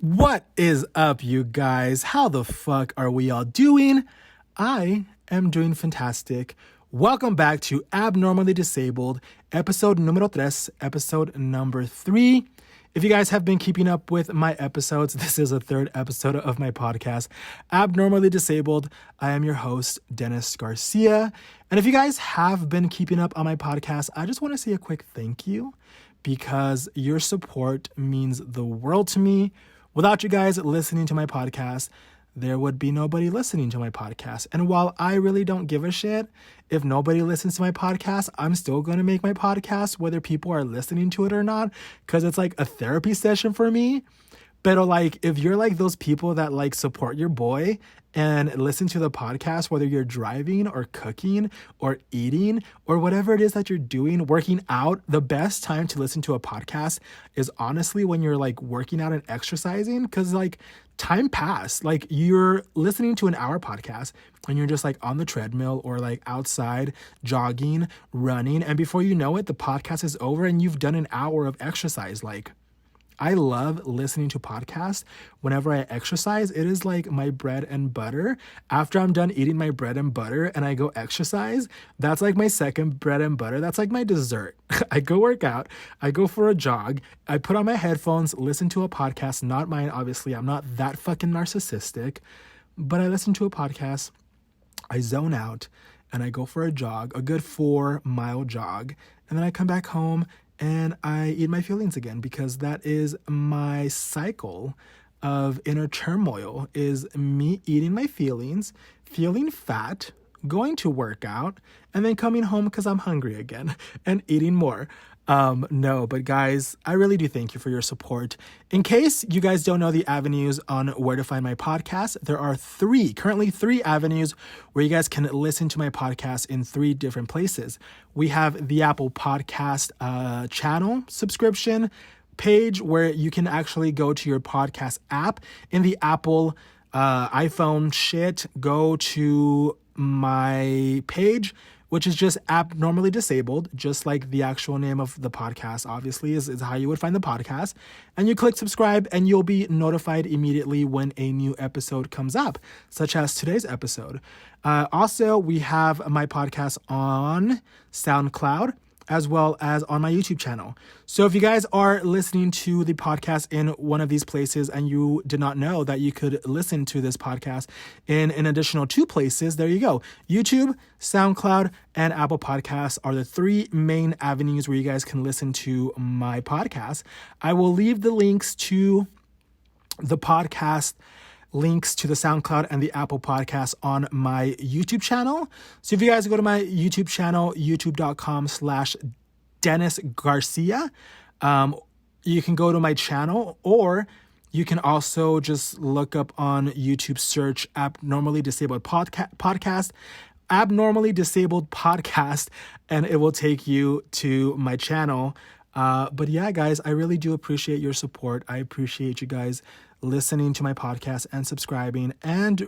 What is up, you guys? How the fuck are we all doing? I am doing fantastic. Welcome back to Abnormally Disabled, episode numero tres, episode number 3. If you guys have been keeping up with my episodes, this is a third episode of my podcast, Abnormally Disabled. I am your host, Dennis Garcia. And if you guys have been keeping up on my podcast, I just want to say a quick thank you because your support means the world to me. Without you guys listening to my podcast, there would be nobody listening to my podcast. And while I really don't give a shit if nobody listens to my podcast, I'm still going to make my podcast whether people are listening to it or not, because it's like a therapy session for me. But like, if you're like those people that like support your boy and listen to the podcast, whether you're driving or cooking or eating or whatever it is that you're doing, working out, the best time to listen to a podcast is honestly when you're like working out and exercising, because like time passed. Like you're listening to an hour podcast and you're just like on the treadmill or like outside jogging, running, and before you know it, the podcast is over and you've done an hour of exercise. Like, I love listening to podcasts whenever I exercise. It is like my bread and butter. After I'm done eating my bread and butter and I go exercise, that's like my second bread and butter. That's like my dessert. I go work out, I go for a jog, I put on my headphones, listen to a podcast, not mine, obviously. I'm not that fucking narcissistic, but I listen to a podcast, I zone out, and I go for a jog, a good 4-mile jog, and then I come back home and I eat my feelings again, because that is my cycle of inner turmoil, is me eating my feelings, feeling fat, going to work out, and then coming home because I'm hungry again and eating more. No, but guys, I really do thank you for your support. In case you guys don't know the avenues on where to find my podcast, there are currently three avenues where you guys can listen to my podcast in 3 different places. We have the Apple Podcast channel subscription page where you can actually go to your podcast app in the Apple iPhone shit, go to my page, which is just Abnormally Disabled, just like the actual name of the podcast, obviously, is how you would find the podcast. And you click subscribe and you'll be notified immediately when a new episode comes up, such as today's episode. Also, we have my podcast on SoundCloud, as well as on my YouTube channel. So if you guys are listening to the podcast in one of these places and you did not know that you could listen to this podcast in an additional 2 places, there you go. YouTube, SoundCloud, and Apple Podcasts are the 3 main avenues where you guys can listen to my podcast. I will leave the links to the podcast, links to the SoundCloud and the Apple Podcast on my YouTube channel. So if you guys go to my YouTube channel, youtube.com/Dennis Garcia, you can go to my channel, or you can also just look up on YouTube, search Abnormally Disabled Podcast, Abnormally Disabled Podcast, and it will take you to my channel. But yeah, guys, I really do appreciate your support. I appreciate you guys listening to my podcast and subscribing and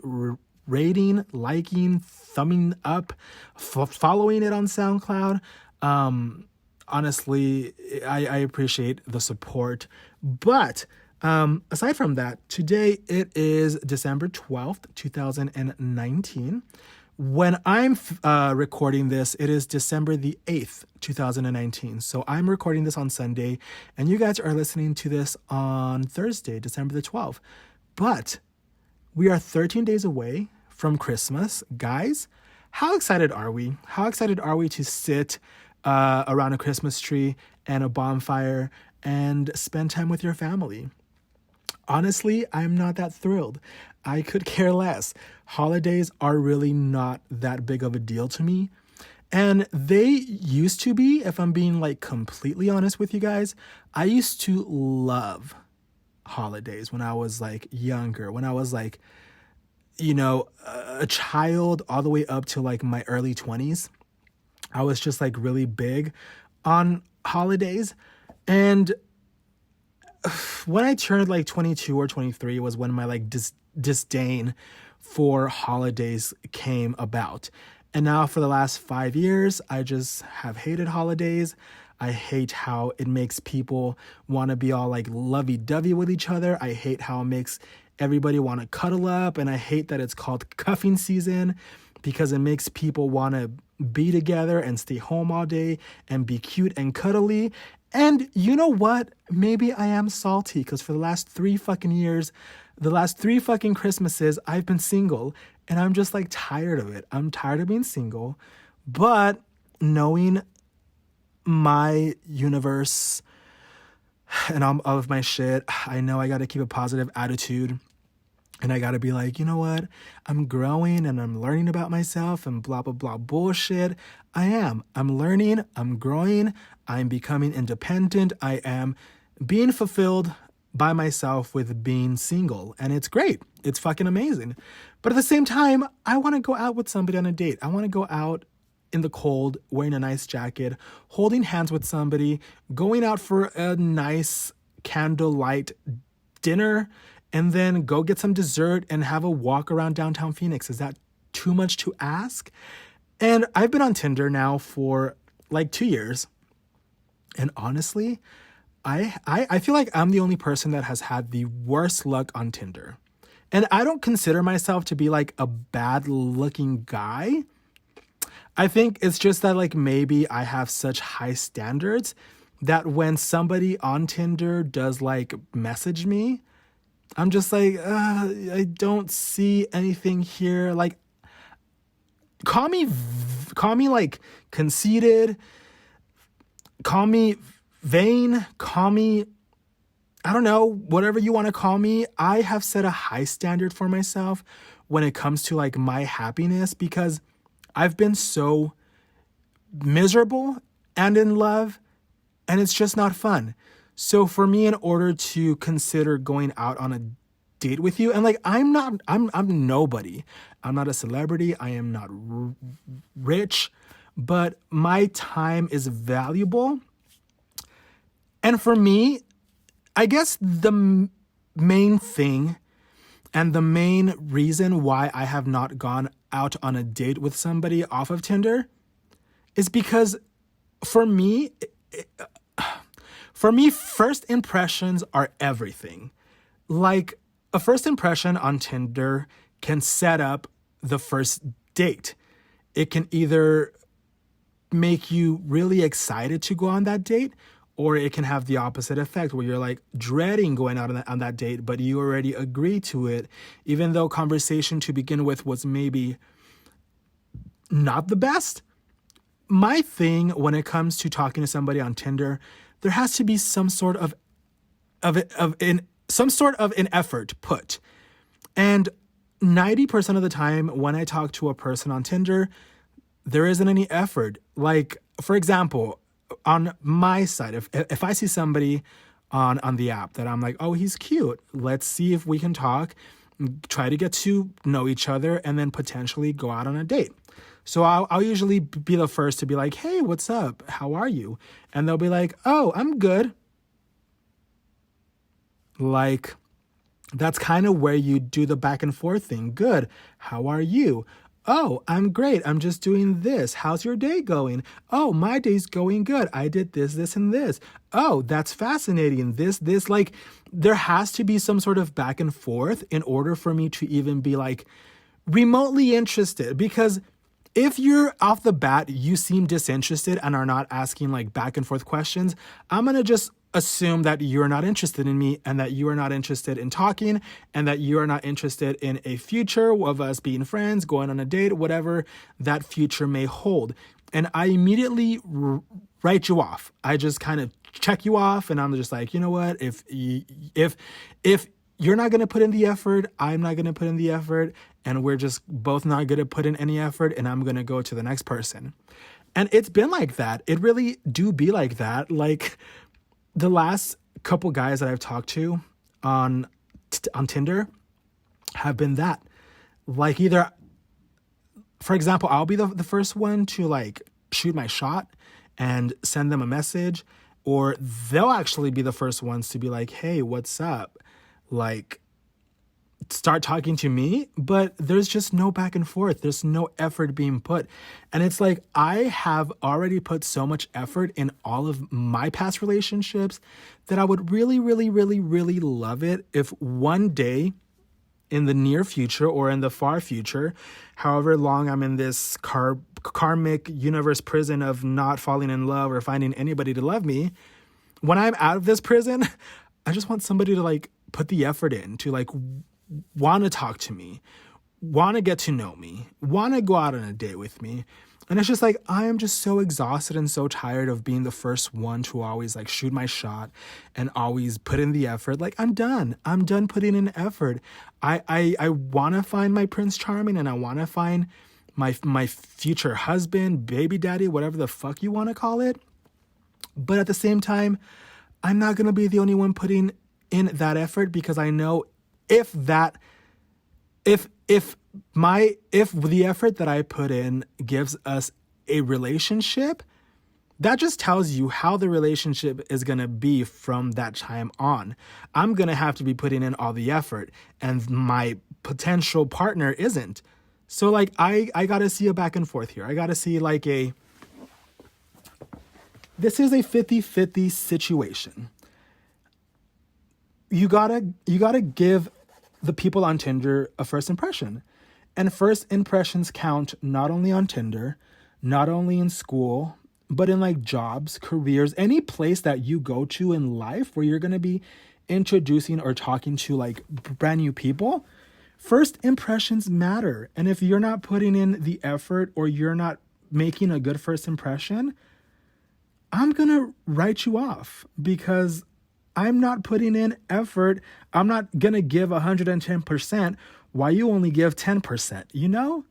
rating, liking, thumbing up, following it on SoundCloud. Honestly, I appreciate the support. But aside from that, today it is December 12th, 2019. When I'm recording this, it is December the 8th, 2019. So I'm recording this on Sunday, and you guys are listening to this on Thursday, December the 12th. But we are 13 days away from Christmas. Guys, how excited are we? How excited are we to sit around a Christmas tree and a bonfire and spend time with your family? Honestly, I'm not that thrilled. I could care less. Holidays are really not that big of a deal to me. And they used to be, if I'm being like completely honest with you guys, I used to love holidays when I was like younger, when I was like, a child all the way up to like my early 20s. I was just like really big on holidays. And when I turned like 22 or 23 was when my like disdain for holidays came about. And now for the last 5 years, I just have hated holidays. I hate how it makes people want to be all like lovey-dovey with each other. I hate how it makes everybody want to cuddle up. And I hate that it's called cuffing season because it makes people want to be together and stay home all day and be cute and cuddly. And you know what? Maybe I am salty because for the last 3 fucking years, the last 3 fucking Christmases, I've been single and I'm just like tired of it. I'm tired of being single, but knowing my universe and all of my shit, I know I got to keep a positive attitude. And I got to be like, you know what? I'm growing and I'm learning about myself and blah, blah, blah bullshit. I am. I'm learning. I'm growing. I'm becoming independent. I am being fulfilled by myself with being single. And it's great. It's fucking amazing. But at the same time, I want to go out with somebody on a date. I want to go out in the cold, wearing a nice jacket, holding hands with somebody, going out for a nice candlelight dinner, and then go get some dessert and have a walk around downtown Phoenix. Is that too much to ask? And I've been on Tinder now for like 2 years. And honestly, I feel like I'm the only person that has had the worst luck on Tinder. And I don't consider myself to be like a bad looking guy. I think it's just that like maybe I have such high standards that when somebody on Tinder does like message me, I'm just like, I don't see anything here. Like, call me like conceited, call me vain, call me, I don't know, whatever you want to call me. I have set a high standard for myself when it comes to like my happiness because I've been so miserable and in love and it's just not fun. So for me, in order to consider going out on a date with you, and like, I'm nobody. I'm not a celebrity. I am not rich, but my time is valuable. And for me, I guess the main thing and the main reason why I have not gone out on a date with somebody off of Tinder is because for me, first impressions are everything. Like, a first impression on Tinder can set up the first date. It can either make you really excited to go on that date, or it can have the opposite effect where you're like dreading going out on that date, but you already agreed to it, even though conversation to begin with was maybe not the best. My thing when it comes to talking to somebody on Tinder, there has to be some sort of an effort put. And 90% of the time when I talk to a person on Tinder, there isn't any effort. Like, for example, on my side, if I see somebody on the app that I'm like, oh, he's cute, let's see if we can talk, try to get to know each other, and then potentially go out on a date. So I'll usually be the first to be like, hey, what's up? How are you? And they'll be like, oh, I'm good. Like, that's kind of where you do the back and forth thing. Good. How are you? Oh, I'm great. I'm just doing this. How's your day going? Oh, my day's going good. I did this, this, and this. Oh, that's fascinating. This, like, there has to be some sort of back and forth in order for me to even be like remotely interested. Because if you're off the bat, you seem disinterested and are not asking like back and forth questions, I'm going to just assume that you're not interested in me and that you are not interested in talking and that you are not interested in a future of us being friends, going on a date, whatever that future may hold. And I immediately write you off. I just kind of check you off and I'm just like, you know what? If you're not going to put in the effort, I'm not going to put in the effort, and we're just both not going to put in any effort, and I'm going to go to the next person. And it's been like that. It really do be like that. Like, the last couple guys that I've talked to on Tinder have been that. Like, either, for example, I'll be the first one to like shoot my shot and send them a message, or they'll actually be the first ones to be like, hey, what's up? Like, start talking to me, but there's just no back and forth. There's no effort being put. And it's like, I have already put so much effort in all of my past relationships that I would really, really, really, really love it if one day in the near future or in the far future, however long I'm in this karmic universe prison of not falling in love or finding anybody to love me, when I'm out of this prison, I just want somebody to like put the effort in to like want to talk to me, want to get to know me, want to go out on a date with me. And it's just like, I am just so exhausted and so tired of being the first one to always like shoot my shot and always put in the effort. Like, I'm done. I'm done putting in effort. I want to find my Prince Charming, and I want to find my future husband, baby daddy, whatever the fuck you want to call it. But at the same time, I'm not going to be the only one putting in that effort, because I know if the effort that I put in gives us a relationship, that just tells you how the relationship is going to be from that time on. I'm going to have to be putting in all the effort, and my potential partner isn't. So like, I got to see a back and forth here. I got to see like this is a 50-50 situation. You gotta give the people on Tinder a first impression. And first impressions count not only on Tinder, not only in school, but in like jobs, careers, any place that you go to in life where you're going to be introducing or talking to like brand new people. First impressions matter. And if you're not putting in the effort or you're not making a good first impression, I'm going to write you off, because I'm not putting in effort. I'm not going to give 110% while you only give 10%, you know?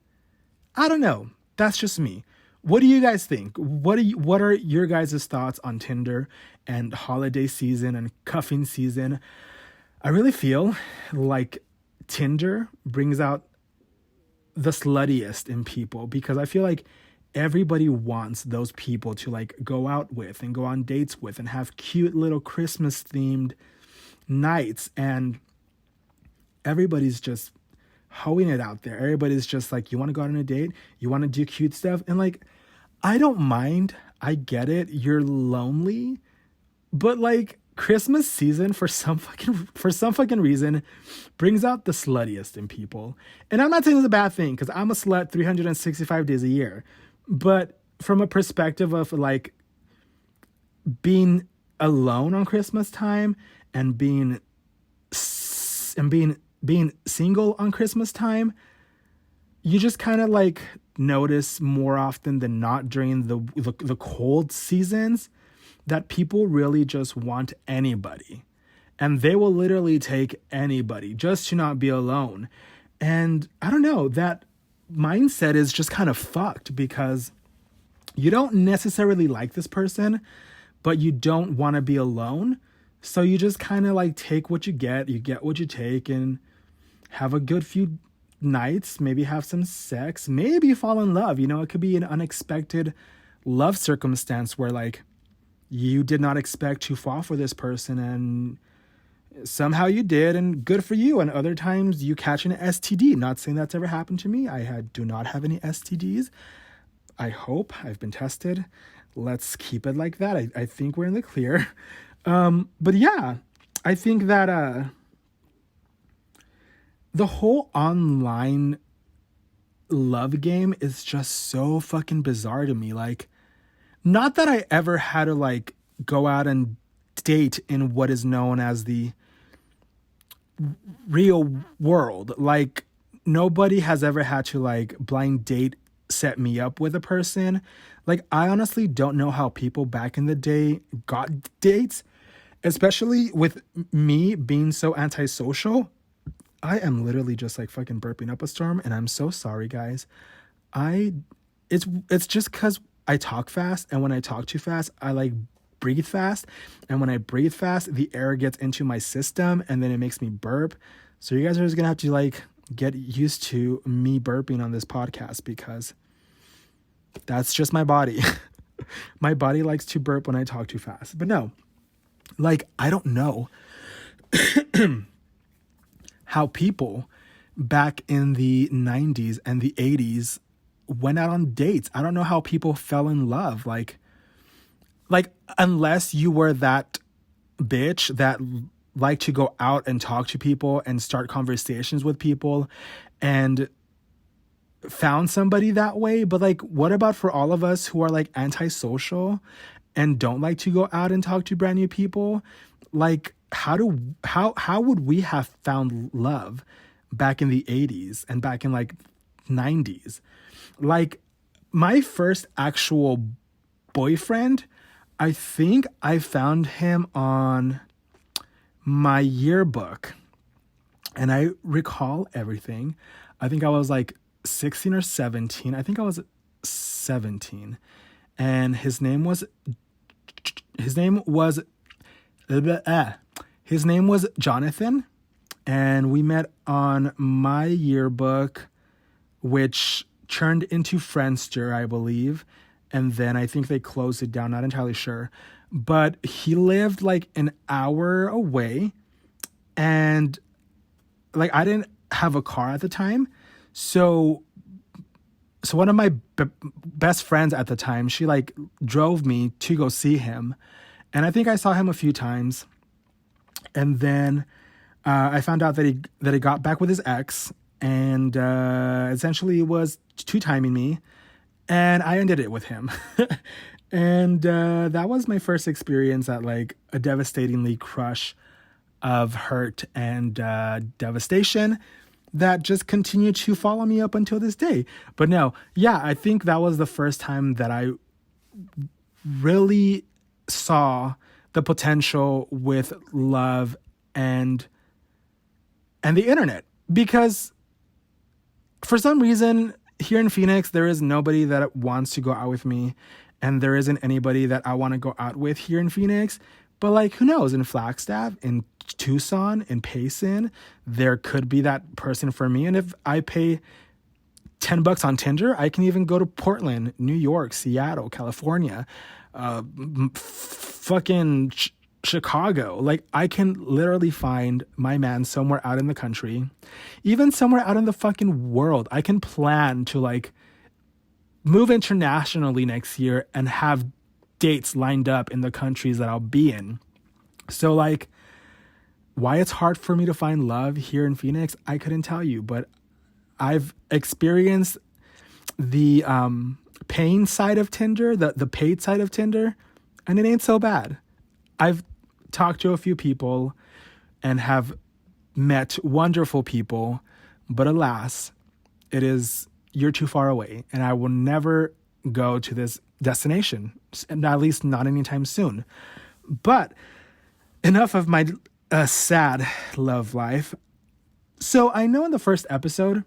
I don't know. That's just me. What do you guys think? What are your guys' thoughts on Tinder and holiday season and cuffing season? I really feel like Tinder brings out the sluttiest in people, because I feel like everybody wants those people to like go out with and go on dates with and have cute little Christmas themed nights. And everybody's just hoeing it out there. Everybody's just like, you want to go out on a date? You want to do cute stuff? And like, I don't mind. I get it. You're lonely. But like, Christmas season for some fucking reason brings out the sluttiest in people. And I'm not saying it's a bad thing, because I'm a slut 365 days a year. But from a perspective of like being alone on Christmas time and being single on Christmas time, you just kind of like notice more often than not during the cold seasons that people really just want anybody, and they will literally take anybody just to not be alone. And I don't know, that mindset is just kind of fucked, because you don't necessarily like this person, but you don't want to be alone. So you just kind of like take what you get what you take, and have a good few nights, maybe have some sex, maybe fall in love. You know, it could be an unexpected love circumstance where like you did not expect to fall for this person, and somehow you did, and good for you. And other times you catch an STD. Not saying that's ever happened to me. I do not have any STDs. I hope. I've been tested. Let's keep it like that. I think we're in the clear. But yeah, I think that the whole online love game is just so fucking bizarre to me. Like, not that I ever had to like go out and date in what is known as the real world. Like, nobody has ever had to like blind date set me up with a person. Like, I honestly don't know how people back in the day got dates, especially with me being so antisocial. I am literally just like fucking burping up a storm, and I'm so sorry, guys. It's just because I talk fast, and when I talk too fast, I like breathe fast, and when I breathe fast, the air gets into my system, and then it makes me burp. So you guys are just gonna have to like get used to me burping on this podcast, because that's just my body. My body likes to burp when I talk too fast. But no, like, I don't know how people back in the 90s and the 80s went out on dates. I don't know how people fell in love. Like unless you were that bitch that liked to go out and talk to people and start conversations with people and found somebody that way. But like, what about for all of us who are like antisocial and don't like to go out and talk to brand new people? Like, how would we have found love back in the 80s and back in like 90s? Like, my first actual boyfriend, I think I found him on my yearbook, and I recall everything. I think I was like 16 or 17. I think I was 17, and his name was Jonathan, and we met on my yearbook, which turned into Friendster, I believe. And then I think they closed it down, not entirely sure. But he lived like an hour away. And like, I didn't have a car at the time. So one of my best friends at the time, she like drove me to go see him. And I think I saw him a few times. And then I found out that he got back with his ex and essentially was two-timing me. And I ended it with him. And that was my first experience at like a devastatingly crush of hurt and devastation that just continued to follow me up until this day. But no, yeah, I think that was the first time that I really saw the potential with love and the internet. Because for some reason, here in Phoenix, there is nobody that wants to go out with me, and there isn't anybody that I want to go out with here in Phoenix. But like, who knows? In Flagstaff, in Tucson, in Payson, there could be that person for me. And if I pay $10 on Tinder, I can even go to Portland, New York, Seattle, California, fucking Chicago. Like, I can literally find my man somewhere out in the country, even somewhere out in the fucking world. I can plan to like move internationally next year and have dates lined up in the countries that I'll be in. So like, why it's hard for me to find love here in Phoenix, I couldn't tell you, but I've experienced the paying side of Tinder, the paid side of Tinder, and it ain't so bad. I've talked to a few people and have met wonderful people, but alas, you're too far away, and I will never go to this destination, and at least not anytime soon. But enough of my sad love life. So I know in the first episode,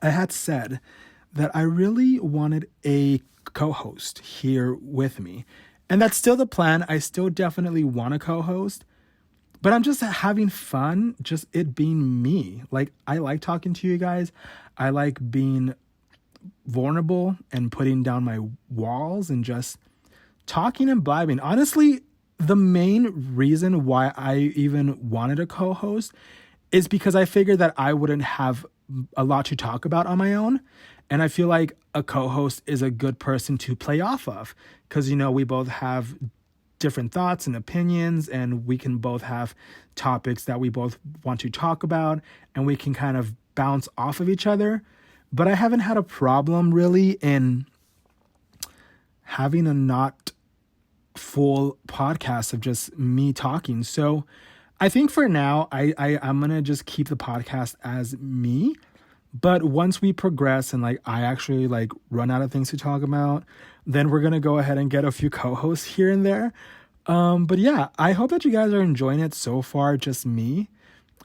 I had said that I really wanted a co-host here with me. And that's still the plan. I still definitely want a co-host, but I'm just having fun, just it being me. Like, I like talking to you guys. I like being vulnerable and putting down my walls and just talking and blabbing. Honestly, the main reason why I even wanted a co-host is because I figured that I wouldn't have a lot to talk about on my own. And I feel like a co-host is a good person to play off of because, you know, we both have different thoughts and opinions, and we can both have topics that we both want to talk about, and we can kind of bounce off of each other. But I haven't had a problem really in having a not full podcast of just me talking. So I think for now, I'm going to just keep the podcast as me. But once we progress and like I actually like run out of things to talk about, then we're going to go ahead and get a few co-hosts here and there. But yeah, I hope that you guys are enjoying it so far, just me.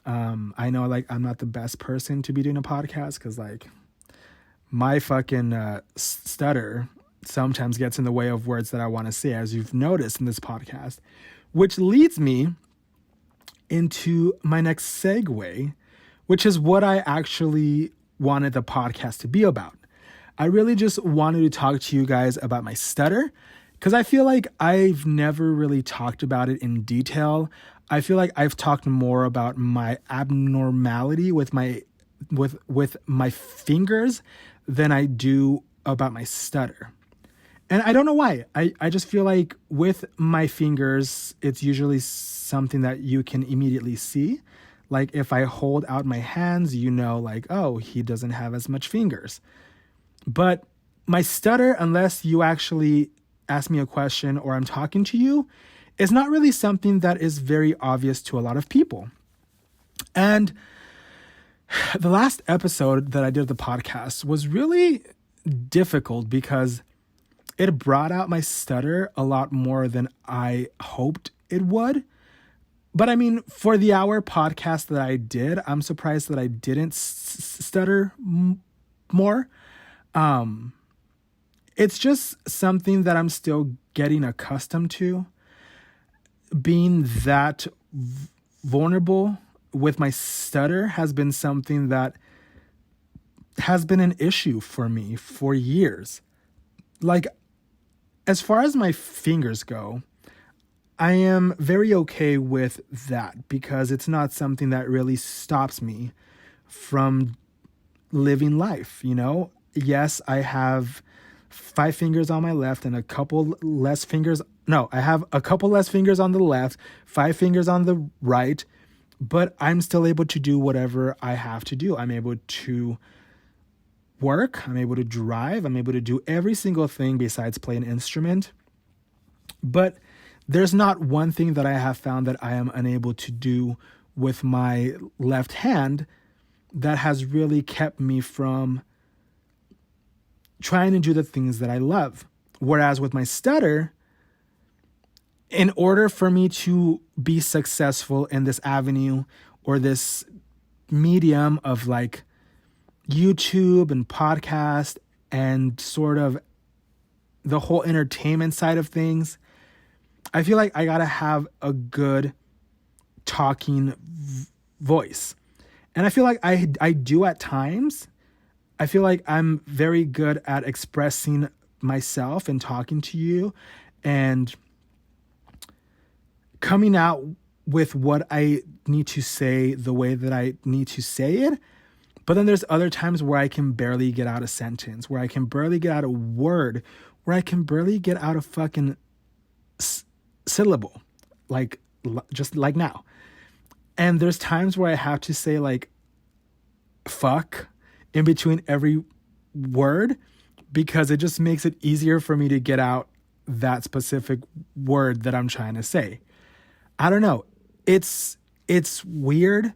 I know like I'm not the best person to be doing a podcast because like my fucking stutter sometimes gets in the way of words that I want to say, as you've noticed in this podcast, which leads me into my next segue, which is what I actually wanted the podcast to be about. I really just wanted to talk to you guys about my stutter because I feel like I've never really talked about it in detail. I feel like I've talked more about my abnormality with my fingers than I do about my stutter. And I don't know why. I just feel like with my fingers, it's usually something that you can immediately see. Like if I hold out my hands, like, oh, he doesn't have as much fingers. But my stutter, unless you actually ask me a question or I'm talking to you, is not really something that is very obvious to a lot of people. And the last episode that I did of the podcast was really difficult because it brought out my stutter a lot more than I hoped it would. But I mean, for the hour podcast that I did, I'm surprised that I didn't stutter more. It's just something that I'm still getting accustomed to. Being that vulnerable with my stutter has been something that has been an issue for me for years. Like, as far as my fingers go, I am very okay with that because it's not something that really stops me from living life, Yes, I have 5 fingers on my left and a couple less fingers. No, I have a couple less fingers on the left, 5 fingers on the right, but I'm still able to do whatever I have to do. I'm able to work, I'm able to drive, I'm able to do every single thing besides play an instrument. But there's not one thing that I have found that I am unable to do with my left hand that has really kept me from trying to do the things that I love. Whereas with my stutter, in order for me to be successful in this avenue or this medium of like YouTube and podcast and sort of the whole entertainment side of things, I feel like I gotta have a good talking voice. And I feel like I do at times. I feel like I'm very good at expressing myself and talking to you and coming out with what I need to say the way that I need to say it. But then there's other times where I can barely get out a sentence, where I can barely get out a word, where I can barely get out a fucking syllable, just like now. And there's times where I have to say like fuck in between every word because it just makes it easier for me to get out that specific word that I'm trying to say. I don't know. It's weird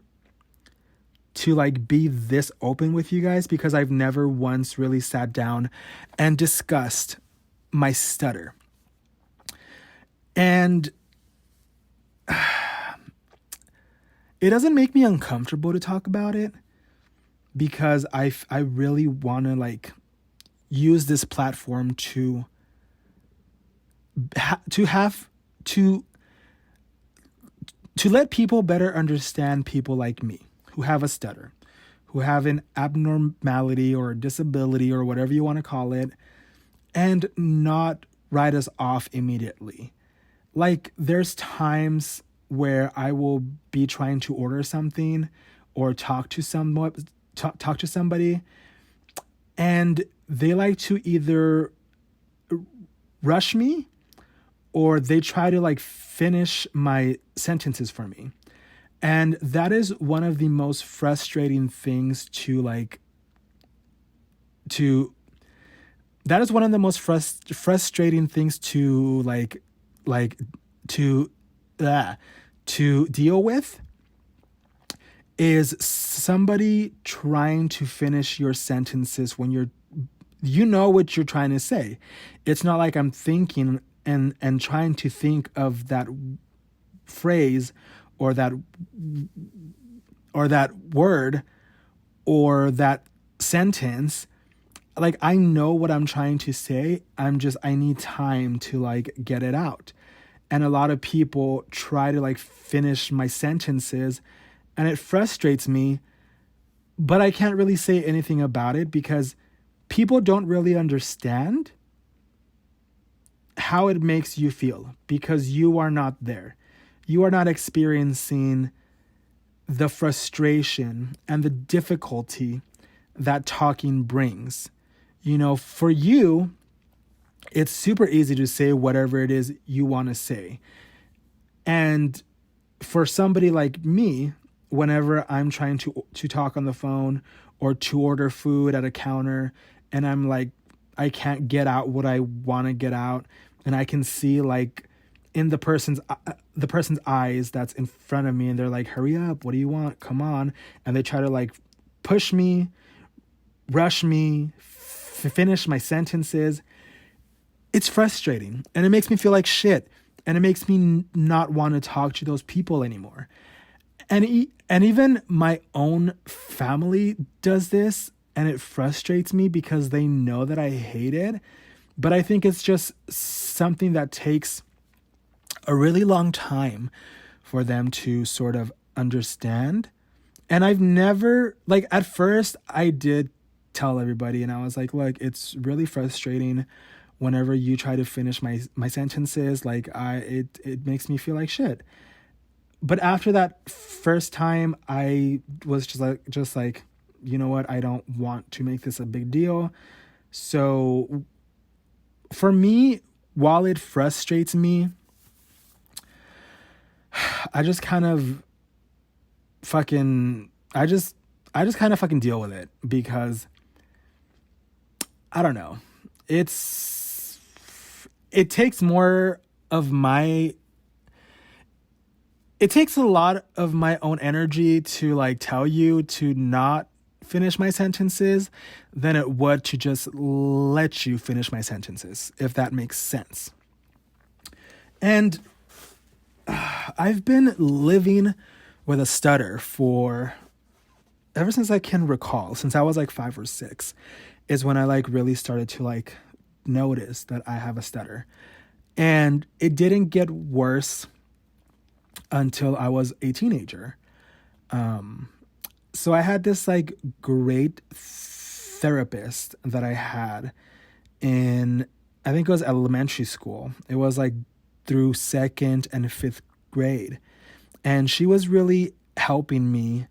to like be this open with you guys because I've never once really sat down and discussed my stutter. And it doesn't make me uncomfortable to talk about it because I really want to like use this platform to let people better understand people like me who have a stutter, who have an abnormality or a disability or whatever you want to call it, and not write us off immediately. Like there's times where I will be trying to order something or talk to somebody and they like to either rush me or they try to like finish my sentences for me. And that is one of the most frustrating things that is one of the most frustrating things to to deal with is somebody trying to finish your sentences when you know what you're trying to say. It's not like I'm thinking and trying to think of that phrase or that word or that sentence. Like I know what I'm trying to say. I need time to like get it out. And a lot of people try to like finish my sentences and it frustrates me, but I can't really say anything about it because people don't really understand how it makes you feel because you are not there. you are not experiencing the frustration and the difficulty that talking brings. You know, for you, it's super easy to say whatever it is you want to say. And for somebody like me, whenever I'm trying to talk on the phone or to order food at a counter, and I'm like, I can't get out what I want to get out, and I can see like in the person's eyes that's in front of me, and they're like, hurry up, what do you want, come on, and they try to like push me, rush me, finish my sentences. It's frustrating, and it makes me feel like shit, and it makes me not want to talk to those people anymore. And even my own family does this, and it frustrates me because they know that I hate it. But I think it's just something that takes a really long time for them to sort of understand. And I've never, like, at first I did tell everybody, and I was like, look, it's really frustrating whenever you try to finish my sentences. Like, it makes me feel like shit. But after that first time, I was just like, you know what? I don't want to make this a big deal. So for me, while it frustrates me, I just kind of I just kind of fucking deal with it, because I don't know. It takes more of it takes a lot of my own energy to like tell you to not finish my sentences than it would to just let you finish my sentences, if that makes sense. And I've been living with a stutter ever since I can recall, since I was like 5 or 6, is when I like really started to like notice that I have a stutter. And it didn't get worse until I was a teenager. So I had this like great therapist that I had in, I think it was elementary school. It was like through 2nd and 5th grade. And she was really helping me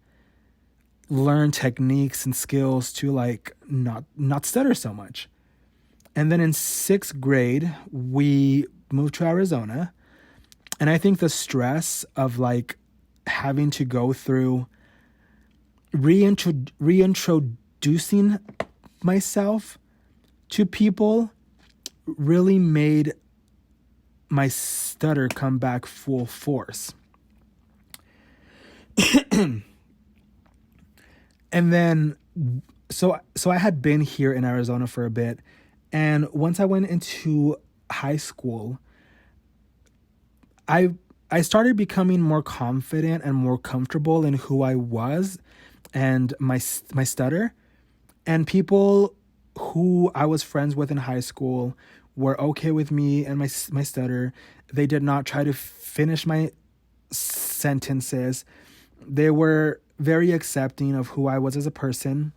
learn techniques and skills to like not stutter so much. And then in 6th grade, we moved to Arizona. And I think the stress of like having to go through reintroducing myself to people really made my stutter come back full force. And then, so I had been here in Arizona for a bit. And once I went into high school, I started becoming more confident and more comfortable in who I was and my stutter. And people who I was friends with in high school were okay with me and my stutter. They did not try to finish my sentences. They were very accepting of who I was as a person.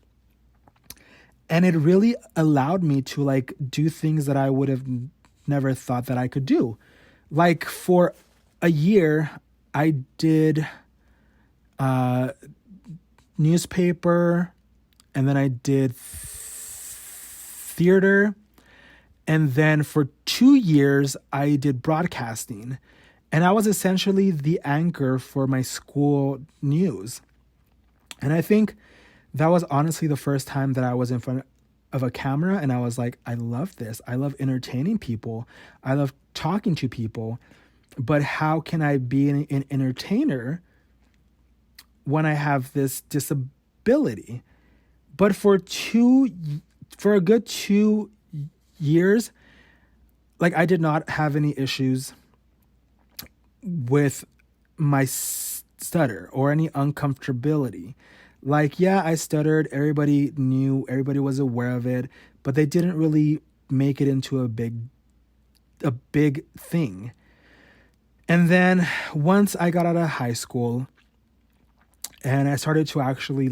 And it really allowed me to like do things that I would have never thought that I could do. Like for a year, I did newspaper, and then I did theater. And then for 2 years, I did broadcasting. And I was essentially the anchor for my school news. And I think that was honestly the first time that I was in front of a camera, and I was like, I love this. I love entertaining people. I love talking to people. But how can I be an entertainer when I have this disability? But for a good 2 years, like I did not have any issues with my stutter or any uncomfortability. Like, yeah, I stuttered. Everybody knew, everybody was aware of it, but they didn't really make it into a big thing. And then once I got out of high school and I started to actually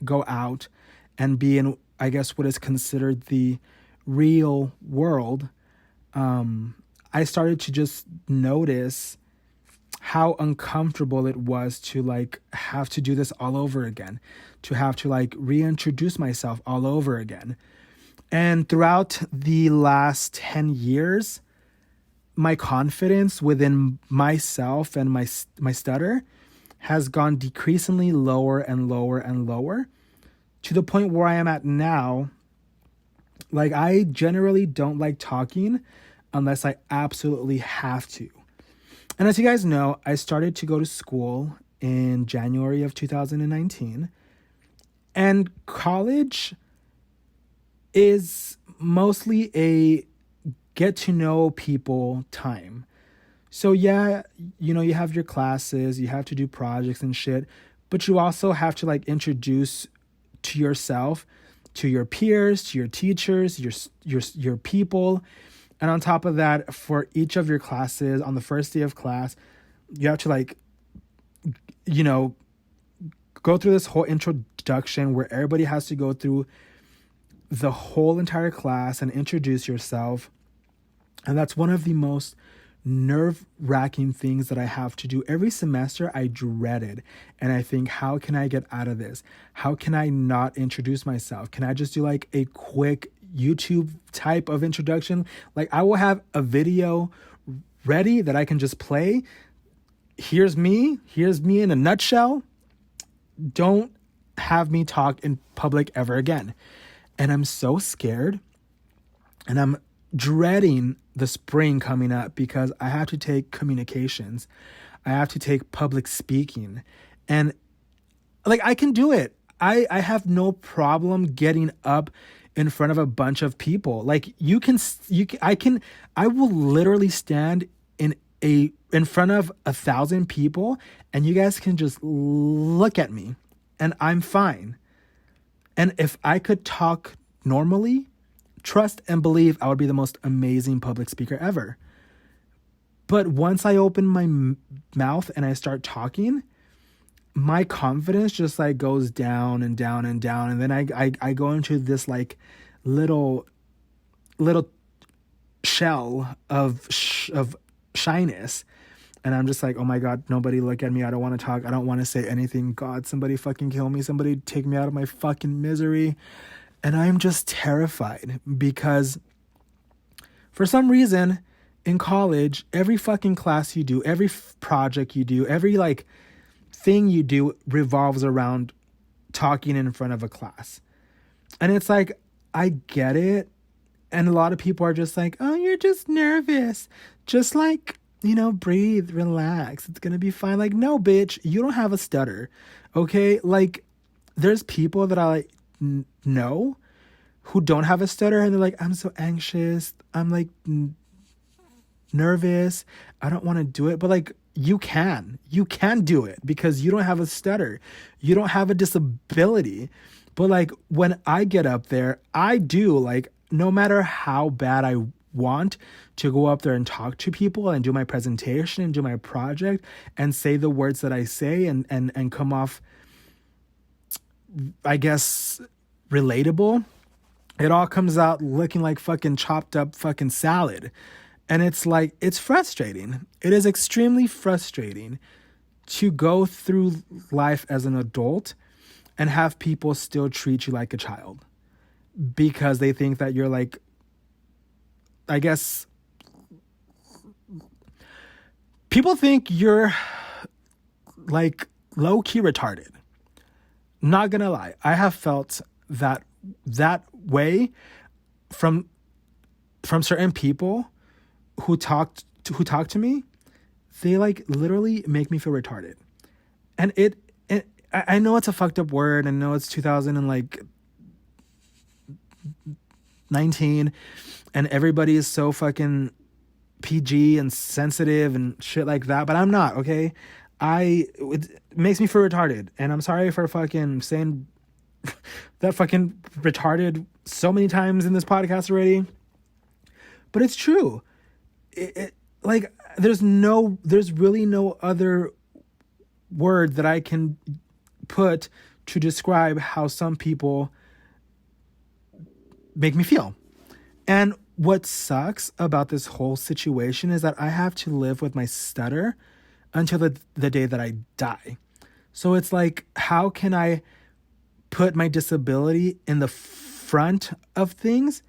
go out and be in, I guess, what is considered the real world, I started to just notice how uncomfortable it was to like have to do this all over again, to have to like reintroduce myself all over again. And throughout the last 10 years, my confidence within myself and my stutter has gone decreasingly lower and lower and lower, to the point where I am at now. Like, I generally don't like talking unless I absolutely have to. And as you guys know, I started to go to school in January of 2019. And college is mostly a get to know people time. So yeah, you know, you have your classes, you have to do projects and shit, but you also have to like introduce to yourself, to your peers, to your teachers, your people. And on top of that, for each of your classes, on the first day of class, you have to like, you know, go through this whole introduction where everybody has to go through the whole entire class and introduce yourself. And that's one of the most nerve-wracking things that I have to do every semester. I dread it. And I think, how can I get out of this? How can I not introduce myself? Can I just do like a quick YouTube type of introduction? Like, I will have a video ready that I can just play. Here's me in a nutshell. Don't have me talk in public ever again. And I'm so scared, and I'm dreading the spring coming up because I have to take communications. I have to take public speaking, and like, I can do it. I have no problem getting up in front of a bunch of people. Like, I will literally stand in front of 1,000 people, and you guys can just look at me and I'm fine. And if I could talk normally, trust and believe I would be the most amazing public speaker ever. But once I open my mouth and I start talking, my confidence just like goes down and down and down. And then I go into this like little shell of shyness. And I'm just like, oh my God, nobody look at me. I don't want to talk. I don't want to say anything. God, somebody fucking kill me. Somebody take me out of my fucking misery. And I'm just terrified because for some reason in college, every fucking class you do, every project you do, every like thing you do revolves around talking in front of a class. And it's like, I get it. And a lot of people are just like, oh, you're just nervous. Just like, you know, breathe, relax. It's going to be fine. Like, no, bitch, you don't have a stutter. Okay. Like, there's people that I like know who don't have a stutter, and they're like, I'm so anxious. I'm like nervous. I don't want to do it. But like, you can do it because you don't have a stutter. You don't have a disability. But like, when I get up there, I do, like, no matter how bad I want to go up there and talk to people and do my presentation and do my project and say the words that I say and come off, I guess, relatable, it all comes out looking like fucking chopped up fucking salad. And it's like, it's frustrating. It is extremely frustrating to go through life as an adult and have people still treat you like a child because they think that you're like, I guess, people think you're like low-key retarded. Not gonna lie, I have felt that way from certain people who talk to me. They like literally make me feel retarded. And I know it's a fucked up word. I know it's 2019 and everybody is so fucking PG and sensitive and shit like that, but I'm not, okay? It makes me feel retarded, and I'm sorry for fucking saying that fucking retarded so many times in this podcast already, but it's true. Like, there's really no other word that I can put to describe how some people make me feel. And what sucks about this whole situation is that I have to live with my stutter until the day that I die. So it's like, how can I put my disability in the front of things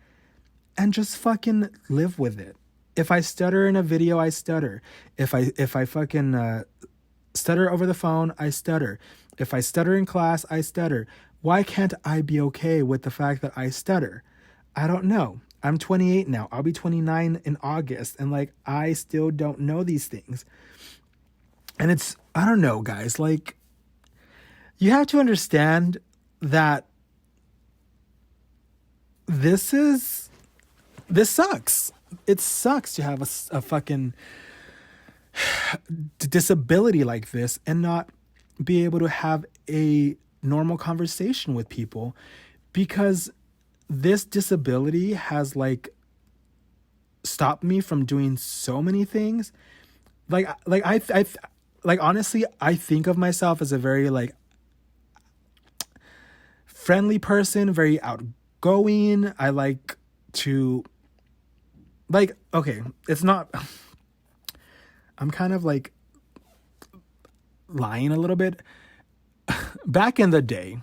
and just fucking live with it? If I stutter in a video, I stutter. If I fucking stutter over the phone, I stutter. If I stutter in class, I stutter. Why can't I be okay with the fact that I stutter? I don't know. I'm 28 now. I'll be 29 in August. And like, I still don't know these things. And it's, I don't know, guys. Like, you have to understand that this sucks. It sucks to have a fucking disability like this and not be able to have a normal conversation with people, because this disability has like stopped me from doing so many things. Like honestly, I think of myself as a very like friendly person, very outgoing. I like to like, okay, it's not, I'm kind of like lying a little bit. Back in the day,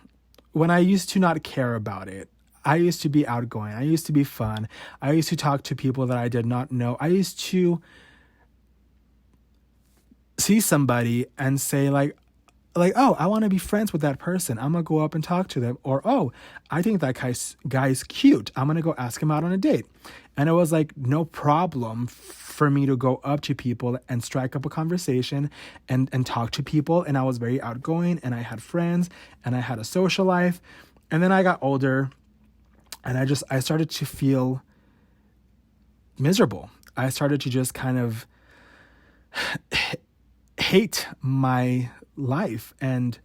when I used to not care about it, I used to be outgoing. I used to be fun. I used to talk to people that I did not know. I used to see somebody and say like, oh, I want to be friends with that person. I'm going to go up and talk to them. Or, oh, I think that guy's cute. I'm going to go ask him out on a date. And it was like no problem for me to go up to people and strike up a conversation and talk to people. And I was very outgoing and I had friends and I had a social life. And then I got older and I started to feel miserable. I started to just kind of hate my life, and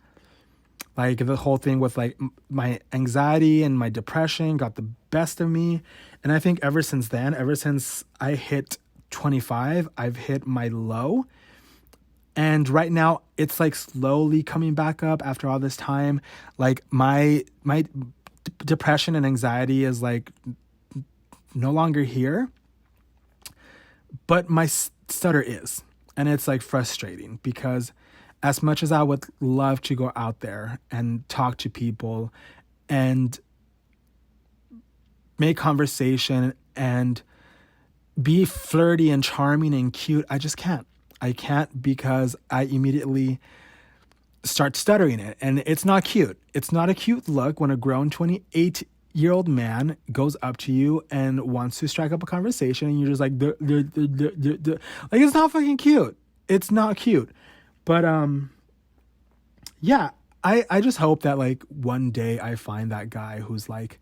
like the whole thing with like my anxiety and my depression got the best of me. And I think ever since I hit 25, I've hit my low. And right now it's like slowly coming back up after all this time. Like my depression and anxiety is like no longer here, but my stutter is. And it's like frustrating, because as much as I would love to go out there and talk to people and make conversation and be flirty and charming and cute, I just can't. I can't, because I immediately start stuttering it. And it's not cute. It's not a cute look when a grown 28-year-old man goes up to you and wants to strike up a conversation and you're just like, duh, duh, duh, duh, duh, duh. Like, it's not fucking cute. It's not cute. But yeah, I just hope that like one day I find that guy who's like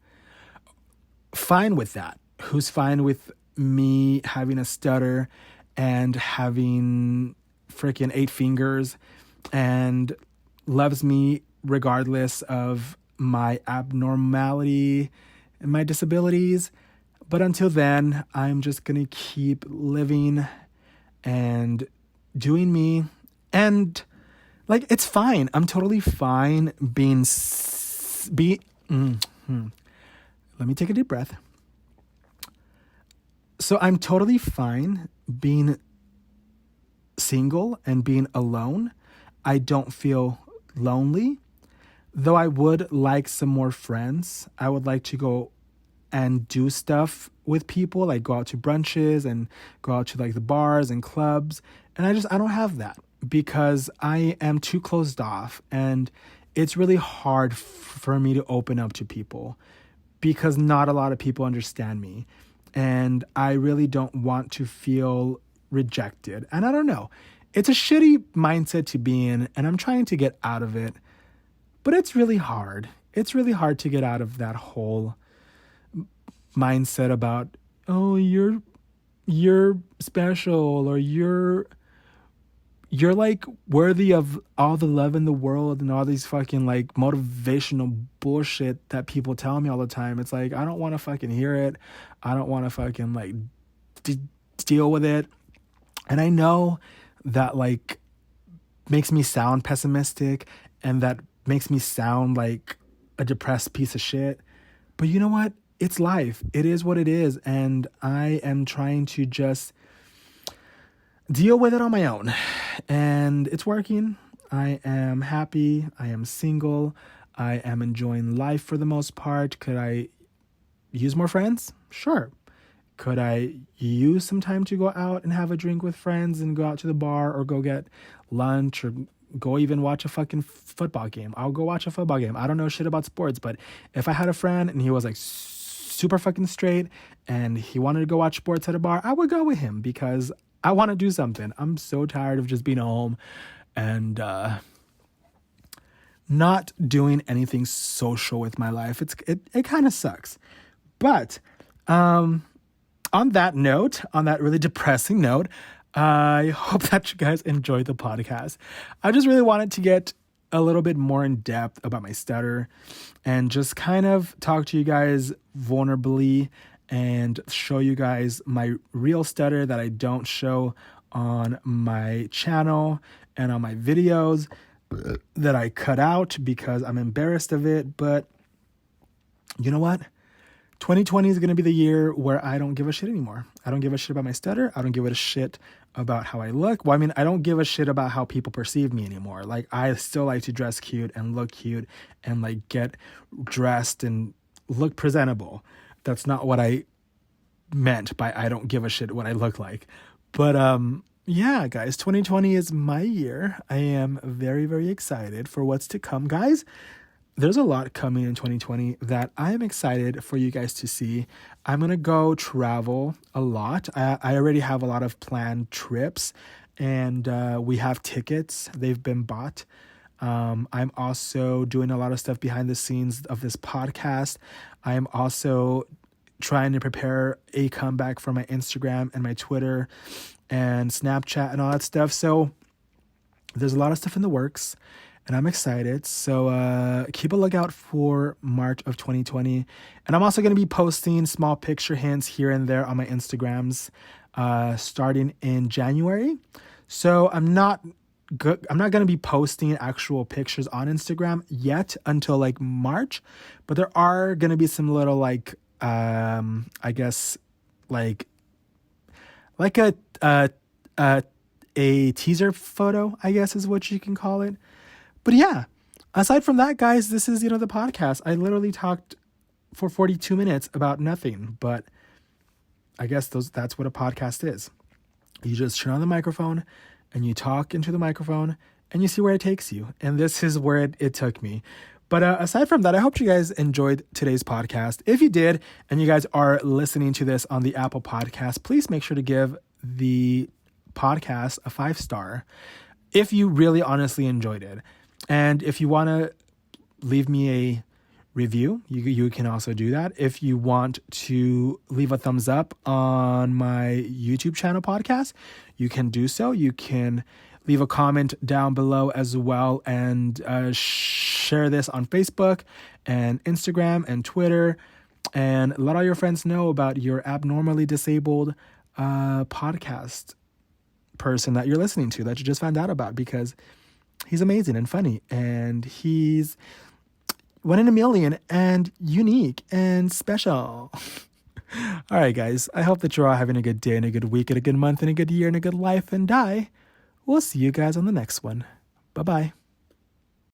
fine with that, who's fine with me having a stutter and having freaking 8 fingers and loves me regardless of my abnormality and my disabilities. But until then, I'm just gonna keep living and doing me. And like, it's fine. I'm totally fine being Let me take a deep breath. So I'm totally fine being single and being alone. I don't feel lonely, though I would like some more friends. I would like to go and do stuff with people, like go out to brunches and go out to like the bars and clubs. And I don't have that, because I am too closed off, and it's really hard for me to open up to people, because not a lot of people understand me, and I really don't want to feel rejected. And I don't know, it's a shitty mindset to be in, and I'm trying to get out of it, but it's really hard. It's really hard to get out of that whole mindset about, oh, you're special, or you're like worthy of all the love in the world, and all these fucking like motivational bullshit that people tell me all the time. It's like, I don't want to fucking hear it. I don't want to fucking like deal with it. And I know that like makes me sound pessimistic, and that makes me sound like a depressed piece of shit. But you know what? It's life. It is what it is. And I am trying to just deal with it on my own. and it's working. I am happy. I am single. I am enjoying life for the most part. Could I use more friends? Sure. Could I use some time to go out and have a drink with friends and go out to the bar or go get lunch or go even watch a fucking football game? I'll go watch a football game. I don't know shit about sports, but if I had a friend and he was like super fucking straight and he wanted to go watch sports at a bar, I would go with him because I want to do something. I'm so tired of just being at home and not doing anything social with my life. It kind of sucks. But on that note, on that really depressing note, I hope that you guys enjoyed the podcast. I just really wanted to get a little bit more in depth about my stutter and just kind of talk to you guys vulnerably and show you guys my real stutter that I don't show on my channel and on my videos that I cut out because I'm embarrassed of it. But you know what? 2020 is going to be the year where I don't give a shit anymore. I don't give a shit about my stutter. I don't give a shit about how I look. Well, I mean, I don't give a shit about how people perceive me anymore. Like, I still like to dress cute and look cute and like get dressed and look presentable. That's not what I meant by I don't give a shit what I look like. But yeah, guys, 2020 is my year. I am very, very excited for what's to come, guys. There's a lot coming in 2020 that I'm excited for you guys to see. I'm going to go travel a lot. I already have a lot of planned trips and we have tickets. They've been bought. I'm also doing a lot of stuff behind the scenes of this podcast. I'm also trying to prepare a comeback for my Instagram and my Twitter and Snapchat and all that stuff. So there's a lot of stuff in the works. And I'm excited. So keep a lookout for March of 2020. And I'm also going to be posting small picture hints here and there on my Instagrams starting in January. So I'm not going to be posting actual pictures on Instagram yet until like March. But there are going to be some little like, I guess, like a teaser photo, I guess is what you can call it. But yeah, aside from that, guys, this is, the podcast. I literally talked for 42 minutes about nothing, but I guess that's what a podcast is. You just turn on the microphone and you talk into the microphone and you see where it takes you. And this is where it took me. But aside from that, I hope you guys enjoyed today's podcast. If you did, and you guys are listening to this on the Apple Podcast, please make sure to give the podcast a 5-star if you really honestly enjoyed it. And if you want to leave me a review, you can also do that. If you want to leave a thumbs up on my YouTube channel podcast, you can do so. You can leave a comment down below as well and share this on Facebook and Instagram and Twitter and let all your friends know about your abnormally disabled podcast person that you're listening to that you just found out about, because he's amazing and funny, and he's one in a million and unique and special. All right, guys, I hope that you're all having a good day and a good week and a good month and a good year and a good life, and we'll see you guys on the next one. Bye-bye.